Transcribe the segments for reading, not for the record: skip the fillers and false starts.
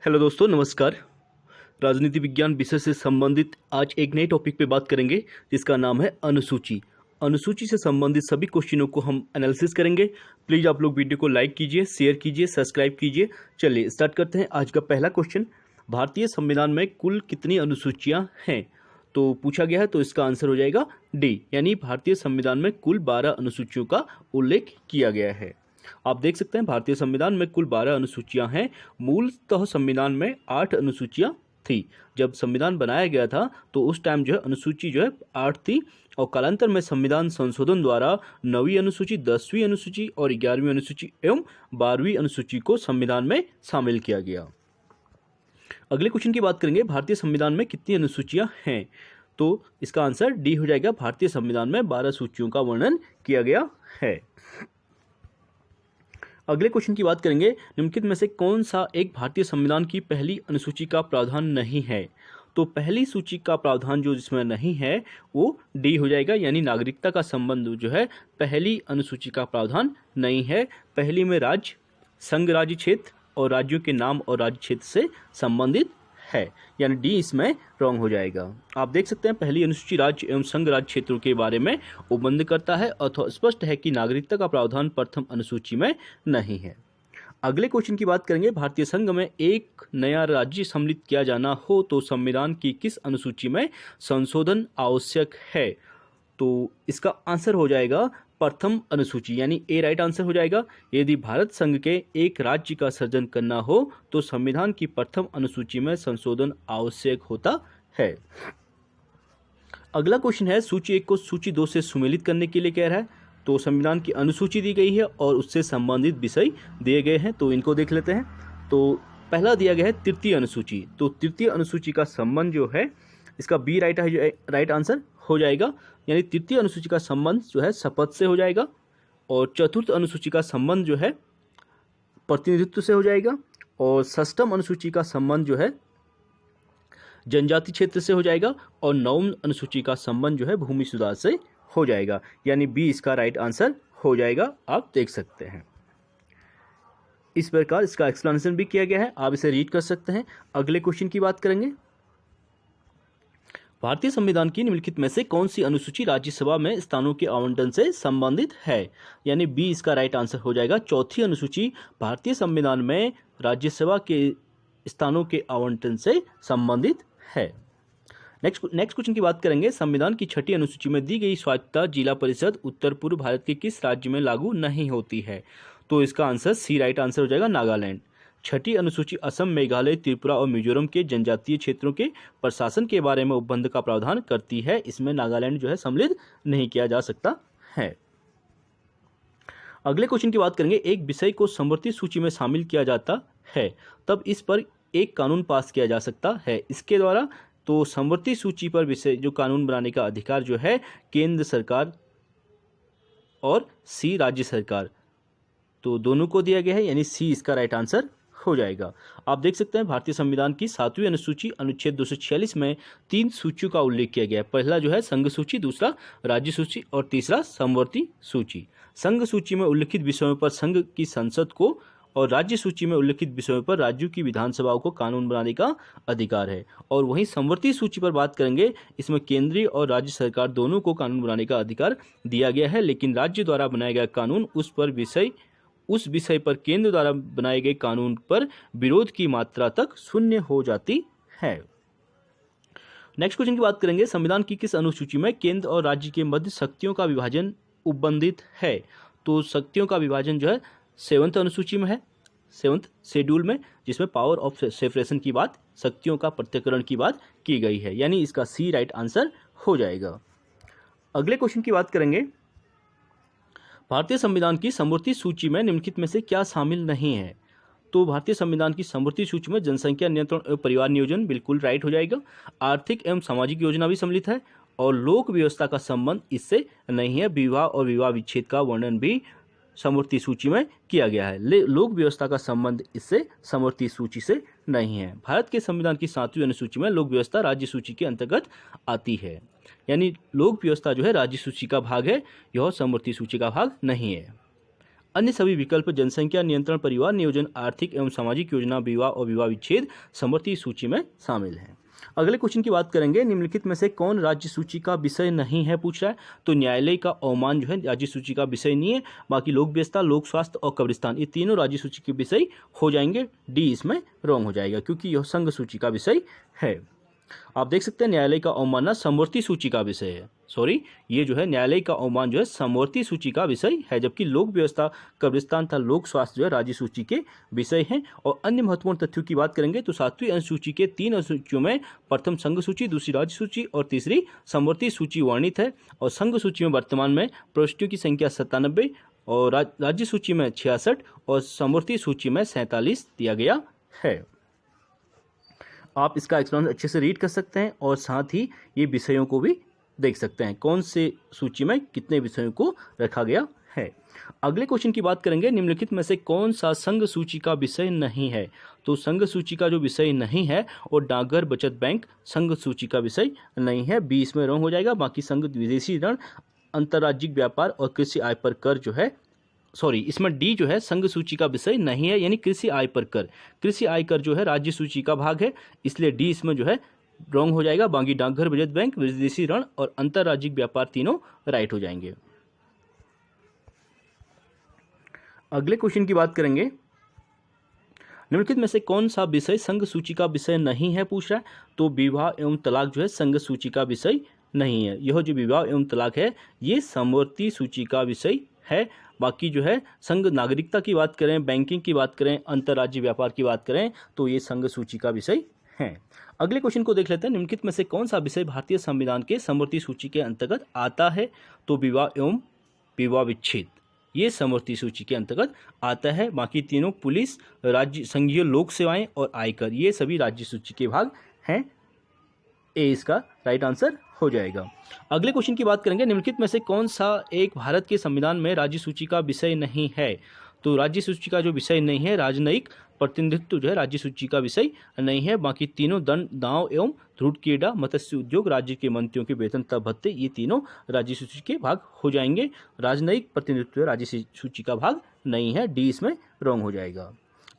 Hello दोस्तों, नमस्कार। राजनीति विज्ञान विषय से संबंधित आज एक नए टॉपिक पे बात करेंगे जिसका नाम है अनुसूची। अनुसूची से संबंधित सभी क्वेश्चनों को हम एनालिसिस करेंगे। प्लीज़ आप लोग वीडियो को लाइक कीजिए, शेयर कीजिए, सब्सक्राइब कीजिए। चलिए स्टार्ट करते हैं। आज का पहला क्वेश्चन, भारतीय संविधान में कुल कितनी अनुसूचियाँ हैं? तो पूछा गया है, तो इसका आंसर हो जाएगा डी, यानी भारतीय संविधान में कुल 12 अनुसूचियों का उल्लेख किया गया है। आप देख सकते हैं भारतीय संविधान में कुल 12 अनुसूचियां हैं। मूलतः संविधान में 8 अनुसूचियां थी। जब संविधान बनाया गया था तो उस टाइम जो है अनुसूची जो है 8 थी, और कालांतर में संविधान संशोधन द्वारा 9वीं अनुसूची, 10वीं अनुसूची और 11वीं अनुसूची एवं 12वीं अनुसूची को संविधान में शामिल किया गया। अगले क्वेश्चन की बात करेंगे, भारतीय संविधान में कितनी अनुसूचियां हैं? तो इसका आंसर डी हो जाएगा। भारतीय संविधान में 12 सूचियों का वर्णन किया गया है। अगले क्वेश्चन की बात करेंगे, निम्नलिखित में से कौन सा एक भारतीय संविधान की पहली अनुसूची का प्रावधान नहीं है? तो पहली सूची का प्रावधान जो जिसमें नहीं है वो डी हो जाएगा, यानी नागरिकता का संबंध जो है पहली अनुसूची का प्रावधान नहीं है। पहली में राज्य, संघ राज्य क्षेत्र और राज्यों के नाम और राज्य क्षेत्र से संबंधित है, यानी डी इसमें रॉन्ग हो जाएगा। आप देख सकते हैं पहली अनुसूची राज्य एवं संघ राज्य क्षेत्रों के बारे में उपबंध करता है, अथवा स्पष्ट है कि नागरिकता का प्रावधान प्रथम अनुसूची में नहीं है। अगले क्वेश्चन की बात करेंगे, भारतीय संघ में एक नया राज्य सम्मिलित किया जाना हो तो संविधान की किस अनुसूची में संशोधन आवश्यक है? तो इसका आंसर हो जाएगा प्रथम अनुसूची, यानी ए राइट आंसर हो जाएगा। यदि भारत संघ के एक राज्य का सृजन करना हो तो संविधान की प्रथम अनुसूची में संशोधन आवश्यक होता है। अगला क्वेश्चन है, सूची 1 को सूची 2 से सुमेलित करने के लिए कह रहा है। तो संविधान की अनुसूची दी गई है और उससे संबंधित विषय दिए गए हैं, तो इनको देख लेते हैं। तो पहला दिया गया है तृतीय अनुसूची। तो तृतीय अनुसूची का संबंध जो है इसका बी राइट आंसर हो जाएगा, यानी तृतीय अनुसूची का संबंध जो है शपथ से हो जाएगा, और चतुर्थ अनुसूची का संबंध जो है प्रतिनिधित्व से हो जाएगा, और षष्ठम अनुसूची का संबंध जो है जनजाति क्षेत्र से हो जाएगा, और नवम अनुसूची का संबंध जो है भूमि सुधार से हो जाएगा, यानी बी इसका राइट आंसर हो जाएगा। आप देख सकते हैं इस प्रकार इसका एक्सप्लेनेशन भी किया गया है, आप इसे रीड कर सकते हैं। अगले क्वेश्चन की बात करेंगे, भारतीय संविधान की निम्नलिखित में से कौन सी अनुसूची राज्यसभा में स्थानों के आवंटन से संबंधित है? यानी बी इसका राइट आंसर हो जाएगा। चौथी अनुसूची भारतीय संविधान में राज्यसभा के स्थानों के आवंटन से संबंधित है। नेक्स्ट क्वेश्चन की बात करेंगे, संविधान की 6ठी अनुसूची में दी गई स्वायत्तता जिला परिषद उत्तर पूर्व भारत के किस राज्य में लागू नहीं होती है? तो इसका आंसर सी राइट आंसर हो जाएगा, नागालैंड। 6ठी अनुसूची असम, मेघालय, त्रिपुरा और मिजोरम के जनजातीय क्षेत्रों के प्रशासन के बारे में उपबंध का प्रावधान करती है। इसमें नागालैंड जो है सम्मिलित नहीं किया जा सकता है। अगले क्वेश्चन की बात करेंगे, एक विषय को समवर्ती सूची में शामिल किया जाता है तब इस पर एक कानून पास किया जा सकता है, इसके द्वारा। तो समवर्ती सूची पर विषय जो कानून बनाने का अधिकार जो है केंद्र सरकार और सी राज्य सरकार, तो दोनों को दिया गया है, यानी सी इसका राइट आंसर हो जाएगा। आप देख सकते हैं भारतीय संविधान की 7वीं अनुसूची अनुच्छेद 246 में 3 सूचियों का उल्लेख किया गया है। पहला जो है संघ सूची, दूसरा राज्य सूची और तीसरा समवर्ती सूची। संघ सूची में उल्लिखित विषयों पर संघ की संसद को और राज्य सूची में उल्लिखित विषयों पर राज्यों की विधानसभाओं को कानून बनाने का अधिकार है। और वहीं समवर्ती सूची पर बात करेंगे, इसमें केंद्रीय और राज्य सरकार दोनों को कानून बनाने का अधिकार दिया गया है, लेकिन राज्य द्वारा बनाया गया कानून उस विषय पर केंद्र द्वारा बनाए गए कानून पर विरोध की मात्रा तक शून्य हो जाती है। नेक्स्ट क्वेश्चन की बात करेंगे, संविधान की किस अनुसूची में केंद्र और राज्य के मध्य शक्तियों का विभाजन उपबंधित है? तो शक्तियों का विभाजन जो है 7th अनुसूची में है, 7th शेड्यूल में, जिसमें पावर ऑफ सेपरेशन की बात, शक्तियों का पृथक्करण की बात की गई है, यानी इसका सी राइट आंसर हो जाएगा। अगले क्वेश्चन की बात करेंगे, भारतीय संविधान की समवर्ती सूची में निम्नलिखित में से क्या शामिल नहीं है? तो भारतीय संविधान की समवर्ती सूची में जनसंख्या नियंत्रण एवं परिवार नियोजन बिल्कुल राइट हो जाएगा। आर्थिक एवं सामाजिक योजना भी सम्मिलित है, और लोक व्यवस्था का संबंध इससे नहीं है। विवाह और विवाह विच्छेद का वर्णन भी समवर्ती सूची में किया गया है। लोक व्यवस्था का संबंध इससे समवर्ती सूची से नहीं है। भारत के संविधान की 7वीं अनुसूची में लोक व्यवस्था राज्य सूची के अंतर्गत आती है, यानी लोक व्यवस्था जो है राज्य सूची का भाग है, यह समवर्ती सूची का भाग नहीं है। अन्य सभी विकल्प जनसंख्या नियंत्रण, परिवार नियोजन, आर्थिक एवं सामाजिक योजना, विवाह और विवाह विच्छेद समवर्ती सूची में शामिल हैं। अगले क्वेश्चन की बात करेंगे, निम्नलिखित में से कौन राज्य सूची का विषय नहीं है पूछ रहा है। तो न्यायालय का अवमान जो है राज्य सूची का विषय नहीं है। बाकी लोक व्यवस्था, लोक स्वास्थ्य और कब्रिस्तान ये तीनों राज्य सूची के विषय हो जाएंगे। डी इसमें रॉन्ग हो जाएगा क्योंकि यह संघ सूची का विषय है। आप देख सकते हैं न्यायालय का अवमानना समवर्ती सूची का विषय है। सॉरी, ये जो है न्यायालय का अवमान जो है समवर्ती सूची का विषय है, जबकि लोक व्यवस्था, कब्रिस्तान तथा लोक स्वास्थ्य जो है राज्य सूची के विषय हैं। और अन्य महत्वपूर्ण तथ्यों की बात करेंगे तो 7वीं अनुसूची के 3 अनुसूचियों में प्रथम संघ सूची, दूसरी राज्य सूची और तीसरी समवर्ती सूची वर्णित है। और संघ सूची में वर्तमान में प्रविष्टियों की संख्या 97 और राज्य सूची में 66 और समवर्ती सूची में 47 दिया गया है। आप इसका एक्सप्लेनेशन अच्छे से रीड कर सकते हैं और साथ ही ये विषयों को भी देख सकते हैं, कौन से सूची में कितने विषयों को रखा गया है। अगले क्वेश्चन की बात करेंगे, निम्नलिखित में से कौन सा संघ सूची का विषय नहीं है। तो संघ सूची का जो विषय नहीं है और डाकघर बचत बैंक संघ सूची का विषय नहीं है। बी इसमें रॉन्ग हो जाएगा। बाकी संघ, विदेशी ऋण, अंतर्राज्यिक व्यापार और कृषि आय पर कर जो है, सॉरी इसमें डी जो है संघ सूची का विषय नहीं है, यानी कृषि आय पर कर। कृषि आय कर जो है राज्य सूची का भाग है, इसलिए डी इसमें जो है रॉन्ग हो जाएगा। बाकी डाकघर बचत बैंक, विदेशी ऋण और अंतर्राज्यिक व्यापार तीनों राइट हो जाएंगे। अगले क्वेश्चन की बात करेंगे, निम्नलिखित में से कौन सा विषय संघ सूची का विषय नहीं है पूछ रहा है। तो विवाह एवं तलाक जो है संघ सूची का विषय नहीं है। यह जो विवाह एवं तलाक है ये समवर्ती सूची का विषय है। बाकी जो है संघ नागरिकता की बात करें, बैंकिंग की बात करें, अंतर्राज्यीय व्यापार की बात करें तो ये संघ सूची का विषय है। अगले क्वेश्चन को देख लेते हैं, निम्नलिखित में से कौन सा विषय भारतीय संविधान के समवर्ती सूची के अंतर्गत आता है। तो विवाह एवं विवाह विच्छेद ये समवर्ती सूची के अंतर्गत आता है। बाकी तीनों पुलिस, राज्य, संघीय लोक सेवाएं और आयकर ये सभी राज्य सूची के भाग हैं। ए इसका राइट आंसर हो जाएगा। अगले क्वेश्चन की बात करेंगे, निम्नलिखित में से कौन सा एक भारत के संविधान में राज्य सूची का विषय नहीं है। तो राज्य सूची का जो विषय नहीं है, राजनयिक प्रतिनिधित्व जो है राज्य सूची का विषय नहीं है। बाकी तीनों दंड, दांव एवं ध्रुव क्रीड़ा, मत्स्य उद्योग, राज्य के मंत्रियों के वेतन तथा भत्ते ये तीनों राज्य सूची के भाग हो जाएंगे। राजनयिक प्रतिनिधित्व राज्य सूची का भाग नहीं है। डी इसमें रॉन्ग हो जाएगा।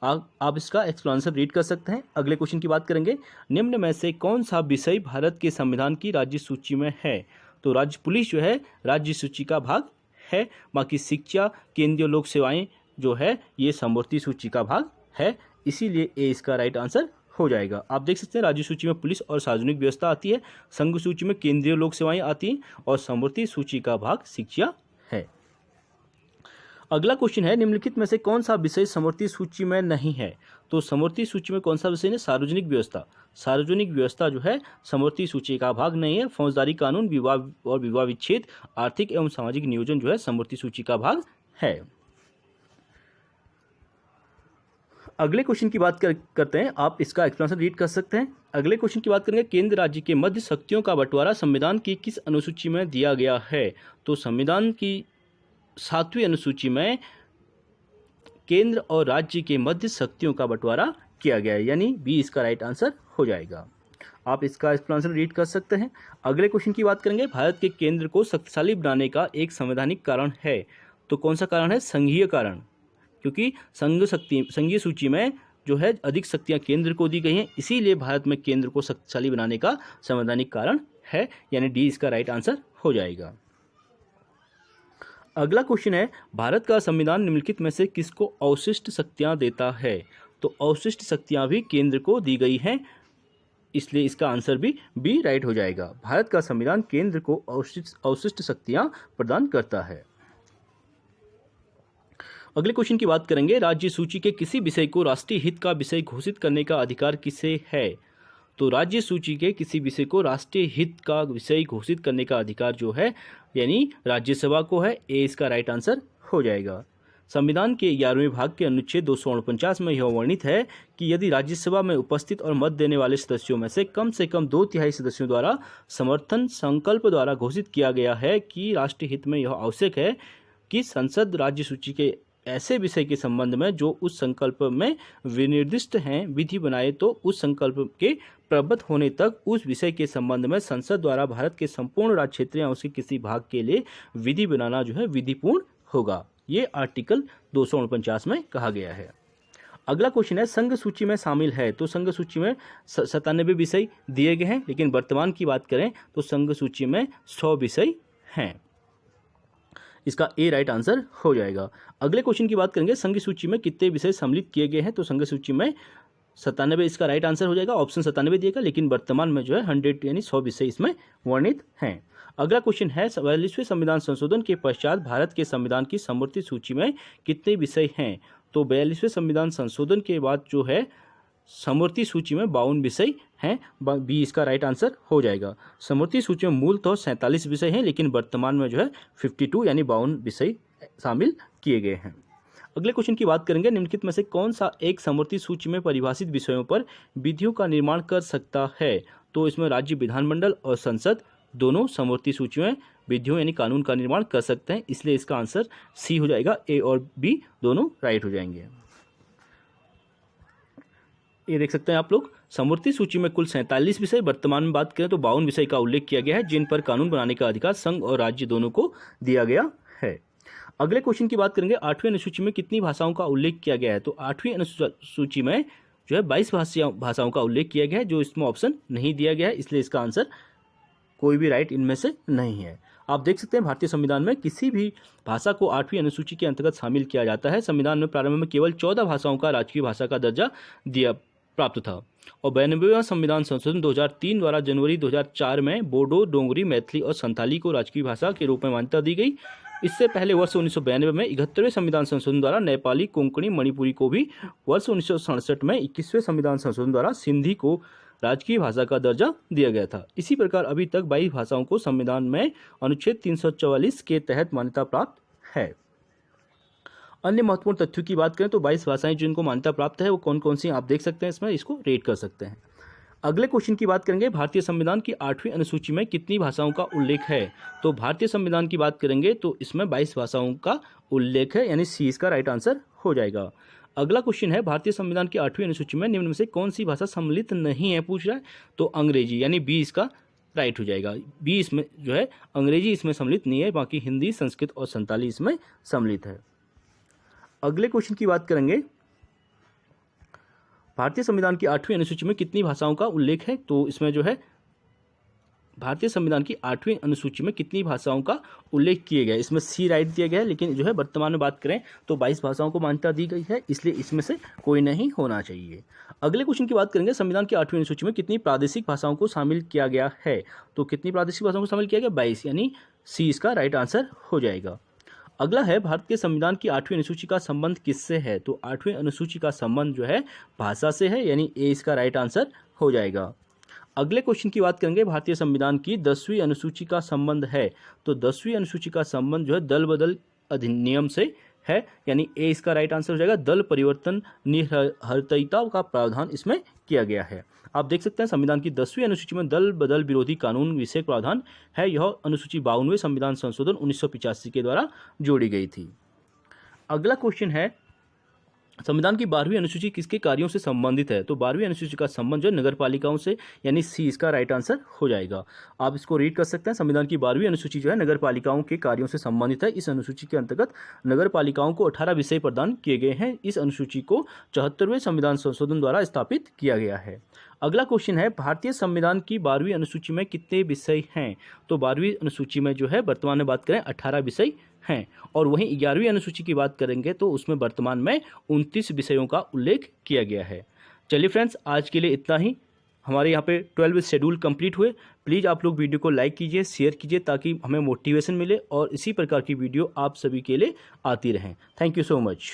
आप इसका एक्सप्लेनेशन रीड कर सकते हैं। अगले क्वेश्चन की बात करेंगे, निम्न में से कौन सा विषय भारत के संविधान की राज्य सूची में है। तो राज्य पुलिस जो है राज्य सूची का भाग है। बाकी शिक्षा, केंद्रीय लोक सेवाएं जो है ये समवर्ती सूची का भाग है, इसीलिए ए इसका राइट आंसर हो जाएगा। आप देख सकते हैं राज्य सूची में पुलिस और सार्वजनिक व्यवस्था आती है, संघ सूची में केंद्रीय लोक सेवाएं आती हैं और समवर्ती सूची का भाग शिक्षा है। अगला क्वेश्चन है, निम्नलिखित में से कौन सा विषय समवर्ती सूची में नहीं है। तो समवर्ती सूची में कौन सा विषय है, सार्वजनिक व्यवस्था। सार्वजनिक व्यवस्था जो है समवर्ती सूची का भाग नहीं है। फौजदारी कानून, विवाह और विवाह विच्छेद, आर्थिक एवं सामाजिक नियोजन जो है समवर्ती सूची का भाग है। अगले क्वेश्चन की बात करते हैं, आप इसका एक्सप्लेनेशन रीड कर सकते हैं। अगले क्वेश्चन की बात करेंगे, केंद्र राज्य के मध्य शक्तियों का बंटवारा संविधान की किस अनुसूची में दिया गया है। तो संविधान की 7वीं अनुसूची में केंद्र और राज्य के मध्य शक्तियों का बंटवारा किया गया है, यानी बी इसका राइट आंसर हो जाएगा। आप इसका एक्सप्लेनेशन रीड कर सकते हैं। अगले क्वेश्चन की बात करेंगे, भारत के केंद्र को शक्तिशाली बनाने का एक संवैधानिक कारण है। तो कौन सा कारण है, संघीय कारण, क्योंकि संघीय सूची में जो है अधिक शक्तियां केंद्र को दी गई हैं, इसीलिए भारत में केंद्र को शक्तिशाली बनाने का संवैधानिक कारण है, यानी डी इसका राइट आंसर हो जाएगा। अगला क्वेश्चन है, भारत का संविधान निम्नलिखित में से किसको अवशिष्ट शक्तियां देता है। तो अवशिष्ट शक्तियां भी केंद्र को दी गई हैं, इसलिए इसका आंसर भी बी राइट हो जाएगा। भारत का संविधान केंद्र को अवशिष्ट शक्तियां प्रदान करता है। अगले क्वेश्चन की बात करेंगे, राज्य सूची के किसी विषय को राष्ट्रीय हित का विषय घोषित करने का अधिकार किसे है। तो राज्य सूची के किसी विषय को राष्ट्रीय हित का विषय घोषित करने का अधिकार जो है यानी राज्यसभा को है। ए इसका राइट आंसर हो जाएगा। संविधान के 11वें भाग के अनुच्छेद 249 में यह वर्णित है कि यदि राज्यसभा में उपस्थित और मत देने वाले सदस्यों में से कम 2/3 सदस्यों द्वारा समर्थन संकल्प द्वारा घोषित किया गया है कि राष्ट्रीय हित में यह आवश्यक है कि संसद राज्य सूची के ऐसे विषय के संबंध में जो उस संकल्प में विनिर्दिष्ट हैं विधि बनाए, तो उस संकल्प के प्रबद्ध होने तक उस विषय के संबंध में संसद द्वारा भारत के संपूर्ण राज्य क्षेत्र या उसके किसी भाग के लिए विधि बनाना जो है विधिपूर्ण होगा। ये आर्टिकल 249 में कहा गया है। अगला क्वेश्चन है संघ सूची में शामिल है, तो संघ सूची में 97 विषय दिए गए हैं, लेकिन वर्तमान की बात करें तो संघ सूची में 100 विषय हैं। इसका ए राइट आंसर हो जाएगा। अगले क्वेश्चन की बात करेंगे संघ सूची में कितने विषय सम्मिलित किए गए हैं, तो संघ सूची में 97 इसका राइट आंसर हो जाएगा। ऑप्शन 97 दिएगा, लेकिन वर्तमान में जो है 100 यानी 100 विषय इसमें वर्णित हैं। अगला क्वेश्चन है 42वें संविधान संशोधन के पश्चात भारत के संविधान की समवर्ती सूची में कितने विषय हैं, तो 42वें संविधान संशोधन के बाद जो है समवर्ती सूची में 52 विषय हैं। बी इसका राइट आंसर हो जाएगा। समवर्ती सूची में मूलतः 47 विषय हैं, लेकिन वर्तमान में जो है 52 यानी 52 विषय शामिल किए गए हैं। अगले क्वेश्चन की बात करेंगे निम्नलिखित में से कौन सा एक समवर्ती सूची में परिभाषित विषयों पर विधियों का निर्माण कर सकता है, तो इसमें राज्य विधानमंडल और संसद दोनों समवर्ती सूची में विधियों यानी कानून का निर्माण कर सकते हैं, इसलिए इसका आंसर सी हो जाएगा। ए और बी दोनों राइट हो जाएंगे। ये देख सकते हैं आप लोग, समवर्ती सूची में कुल 47 विषय, वर्तमान में बात करें तो 52 विषय का उल्लेख किया गया है, जिन पर कानून बनाने का अधिकार संघ और राज्य दोनों को दिया गया है। अगले क्वेश्चन की बात करेंगे 8वीं अनुसूची में कितनी भाषाओं का उल्लेख किया गया है, तो 8वीं अनुसूची में जो है 22 भाषाओं का उल्लेख किया गया है, जो इसमें ऑप्शन नहीं दिया गया है, इसलिए इसका आंसर कोई भी राइट इनमें से नहीं है। आप देख सकते हैं भारतीय संविधान में किसी भी भाषा को 8वीं अनुसूची के अंतर्गत शामिल किया जाता है। संविधान में प्रारंभ में केवल 14 भाषाओं का राजकीय भाषा का दर्जा प्राप्त था, और 92वां संविधान संशोधन 2003 द्वारा जनवरी 2004 में बोडो, डोंगरी, मैथिली और संथाली को राजकीय भाषा के रूप में मान्यता दी गई। इससे पहले वर्ष 1992 में 71वें संविधान संशोधन द्वारा नेपाली, कोंकणी, मणिपुरी को भी, वर्ष 1967 में 21वें संविधान संशोधन द्वारा सिंधी को राजकीय भाषा का दर्जा दिया गया था। इसी प्रकार अभी तक 22 भाषाओं को संविधान में अनुच्छेद 344 के तहत मान्यता प्राप्त है। अन्य महत्वपूर्ण तथ्यों की बात करें तो 22 भाषाएं जिनको मान्यता प्राप्त है वो कौन कौन सी आप देख सकते हैं, इसमें इसको रेट कर सकते हैं। अगले क्वेश्चन की बात करेंगे भारतीय संविधान की 8वीं अनुसूची में कितनी भाषाओं का उल्लेख है, तो भारतीय संविधान की बात करेंगे तो इसमें 22 भाषाओं का उल्लेख है, यानी सी इसका राइट आंसर हो जाएगा। अगला क्वेश्चन है भारतीय संविधान की 8वीं अनुसूची में निम्न में से कौन सी भाषा सम्मिलित नहीं है पूछ रहा है, तो अंग्रेजी, यानी बी इसका राइट हो जाएगा। बी इसमें जो है अंग्रेजी इसमें सम्मिलित नहीं है, बाकी हिंदी, संस्कृत और संताली इसमें सम्मिलित है। अगले क्वेश्चन की बात करेंगे भारतीय संविधान की 8वीं अनुसूची में कितनी भाषाओं का उल्लेख है, तो इसमें जो है भारतीय संविधान की 8वीं अनुसूची में कितनी भाषाओं का उल्लेख किया गया है, इसमें सी राइट दिया गया है, लेकिन जो है वर्तमान में बात करें तो 22 भाषाओं को मान्यता दी गई है, इसलिए इसमें से कोई नहीं होना चाहिए। अगले क्वेश्चन की बात करेंगे संविधान की 8वीं अनुसूची में कितनी प्रादेशिक भाषाओं को शामिल किया गया है, तो कितनी प्रादेशिक भाषाओं को शामिल किया गया, 22, यानी सी इसका राइट आंसर हो जाएगा। अगला है भारत के संविधान की 8वीं अनुसूची का संबंध किससे है, तो 8वीं अनुसूची का संबंध जो है भाषा से है, यानी ए इसका राइट आंसर हो जाएगा। अगले क्वेश्चन की बात करेंगे भारतीय संविधान की 10वीं अनुसूची का संबंध है, तो 10वीं अनुसूची का संबंध जो है दल बदल अधिनियम से है, यानी ए इसका राइट आंसर हो जाएगा। दल परिवर्तन निरर्थकता का प्रावधान इसमें किया गया है। आप देख सकते हैं संविधान की 10वीं अनुसूची में दल बदल विरोधी कानून विषय प्रावधान है। यह अनुसूची 52वें संविधान संशोधन 1985 के द्वारा जोड़ी गई थी। अगला क्वेश्चन है संविधान की 12वीं अनुसूची किसके कार्यों से संबंधित है, तो 12वीं अनुसूची का संबंध जो है नगर पालिकाओं से, यानी सी इसका राइट आंसर हो जाएगा। आप इसको रीड कर सकते हैं। संविधान की 12वीं अनुसूची जो है नगर पालिकाओं के कार्यों से संबंधित है। इस अनुसूची के अंतर्गत नगर पालिकाओं को 18 विषय प्रदान किए गए हैं। इस अनुसूची को 74वें संविधान संशोधन द्वारा स्थापित किया गया है। अगला क्वेश्चन है भारतीय संविधान की 12वीं अनुसूची में कितने विषय हैं, तो 12वीं अनुसूची में जो है वर्तमान में बात करें 18 विषय हैं, और वहीं 11वीं अनुसूची की बात करेंगे तो उसमें वर्तमान में 29 विषयों का उल्लेख किया गया है। चलिए फ्रेंड्स, आज के लिए इतना ही। हमारे यहाँ पे 12 शेड्यूल कंप्लीट हुए। प्लीज़ आप लोग वीडियो को लाइक कीजिए, शेयर कीजिए, ताकि हमें मोटिवेशन मिले और इसी प्रकार की वीडियो आप सभी के लिए आती रहें। Thank you so much.